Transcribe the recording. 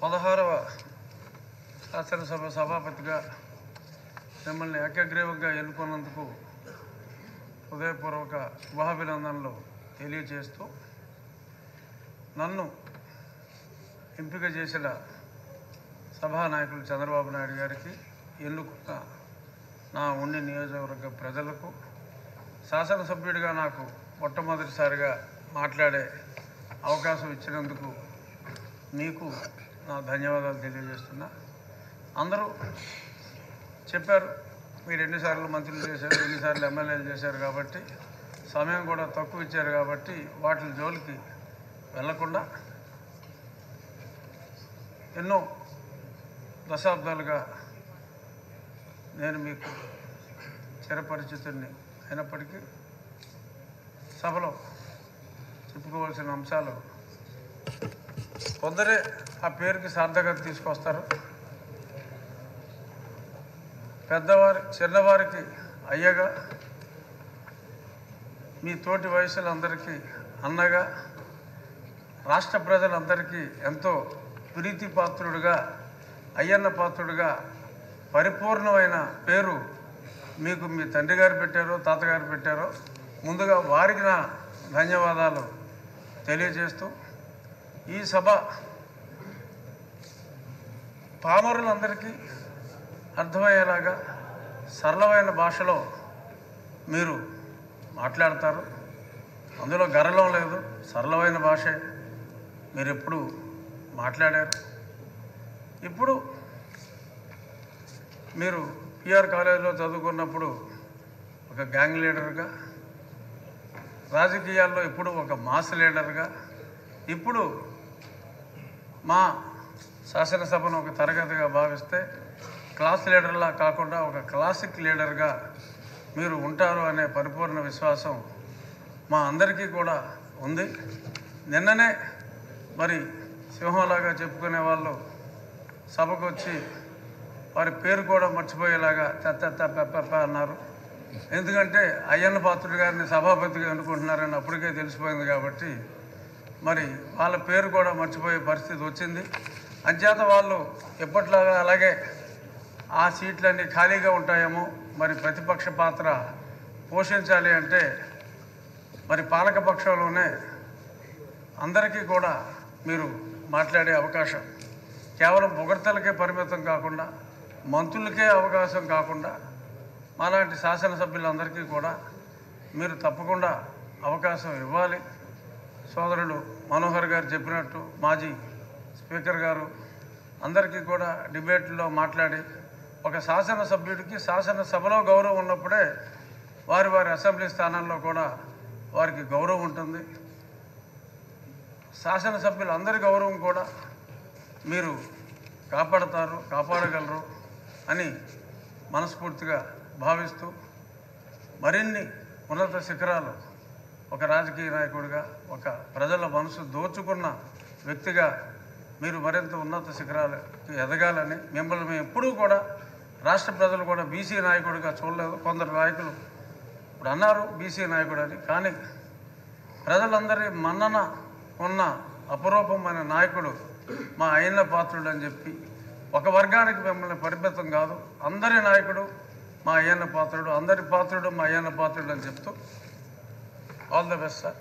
16వ శాసనసభ సభాపతిగా మిమ్మల్ని ఏకగ్రీవంగా ఎన్నుకున్నందుకు హృదయపూర్వక శుభాభినందనలు తెలియజేస్తూ నన్ను ఎంపిక చేసిన సభానాయకులు చంద్రబాబు నాయుడు గారికి, ఎన్నుకున్న నా ఉండి నియోజకవర్గ ప్రజలకు, శాసనసభ్యుడిగా నాకు మొట్టమొదటిసారిగా మాట్లాడే అవకాశం ఇచ్చినందుకు మీకు నా ధన్యవాదాలు తెలియజేస్తున్నా. అందరూ చెప్పారు, మీరు ఎన్నిసార్లు మంత్రులు చేశారు, ఎన్నిసార్లు ఎమ్మెల్యేలు చేశారు కాబట్టి సమయం కూడా తక్కువ ఇచ్చారు కాబట్టి వాటి జోలికి వెళ్లకుండా ఎన్నో దశాబ్దాలుగా నేను మీకు చిరపరిచితుడిని అయినప్పటికీ సభలో చెప్పుకోవాల్సిన అంశాలు కొందరే ఆ పేరుకి సార్థకత తీసుకొస్తారు. చిన్నవారికి అయ్యగా, మీ తోటి వయసులందరికీ అన్నగా, రాష్ట్ర ప్రజలందరికీ ఎంతో ప్రీతి పాత్రుడుగా, అయ్యన్న పాత్రుడుగా పరిపూర్ణమైన పేరు మీకు మీ తండ్రి గారు పెట్టారో తాతగారు పెట్టారో, ముందుగా వారికి నా ధన్యవాదాలు తెలియజేస్తూ, ఈ సభ పామరులందరికీ అర్థమయ్యేలాగా సరళమైన భాషలో మీరు మాట్లాడతారు. అందులో గర్వం లేదు, సరళమైన భాషే మీరు ఎప్పుడు మాట్లాడారు. ఇప్పుడు మీరు పిఆర్ కాలేజీలో చదువుకున్నప్పుడు ఒక గ్యాంగ్ లీడర్గా, రాజకీయాల్లో ఇప్పుడు ఒక మాస్ లీడర్గా, ఇప్పుడు మా శాసనసభను ఒక తరగతిగా భావిస్తే క్లాస్ లీడర్లా కాకుండా ఒక క్లాసిక్ లీడర్గా మీరు ఉంటారు అనే పరిపూర్ణ విశ్వాసం మా అందరికీ కూడా ఉంది. నిన్ననే మరి సింహంలాగా చెప్పుకునే వాళ్ళు సభకు వచ్చి వారి పేరు కూడా మర్చిపోయేలాగా పెప్ప అన్నారు. ఎందుకంటే అయ్యన్న పాత్రుడు గారిని సభాపతిగా ఎన్నుకుంటున్నారని అప్పటికే తెలిసిపోయింది కాబట్టి మరి వాళ్ళ పేరు కూడా మర్చిపోయే పరిస్థితి వచ్చింది. అంచేత వాళ్ళు ఎప్పట్లాగా అలాగే ఆ సీట్లన్నీ ఖాళీగా ఉంటాయేమో, మరి ప్రతిపక్ష పాత్ర పోషించాలి అంటే మరి పాలకపక్షంలోనే అందరికీ కూడా మీరు మాట్లాడే అవకాశం, కేవలం పొగడ్తలకే పరిమితం కాకుండా, మంత్రులకే అవకాశం కాకుండా, మాలాంటి శాసనసభ్యులందరికీ కూడా మీరు తప్పకుండా అవకాశం ఇవ్వాలి. సోదరుడు మనోహర్ గారు చెప్పినట్టు మాజీ స్పీకర్ గారు అందరికీ కూడా డిబేట్లో మాట్లాడి, ఒక శాసనసభ్యుడికి శాసనసభలో గౌరవం ఉన్నప్పుడే వారి అసెంబ్లీ స్థానాల్లో కూడా వారికి గౌరవం ఉంటుంది. శాసనసభ్యులందరి గౌరవం కూడా మీరు కాపాడగలరు అని మనస్ఫూర్తిగా భావిస్తూ, మరిన్ని ఉన్నత శిఖరాలు ఒక రాజకీయ నాయకుడిగా, ఒక ప్రజల మనసు దోచుకున్న వ్యక్తిగా మీరు మరింత ఉన్నత శిఖరాలకి ఎదగాలని, మిమ్మల్ని మేము ఎప్పుడూ కూడా రాష్ట్ర ప్రజలు కూడా బీసీ నాయకుడిగా చూడలేదు. కొందరు నాయకులు ఇప్పుడు అన్నారు బీసీ నాయకుడు అని, కానీ ప్రజలందరి మన్నన ఉన్న అపరూపమైన నాయకుడు మా అయ్యన్న పాత్రుడు అని చెప్పి, ఒక వర్గానికి మిమ్మల్ని పరిమితం కాదు, అందరి నాయకుడు మా అయ్యన్న పాత్రుడు, అందరి పాత్రుడు మా అయ్యన్న పాత్రుడు అని చెప్తూ ఆల్ ద బెస్ట్ సార్.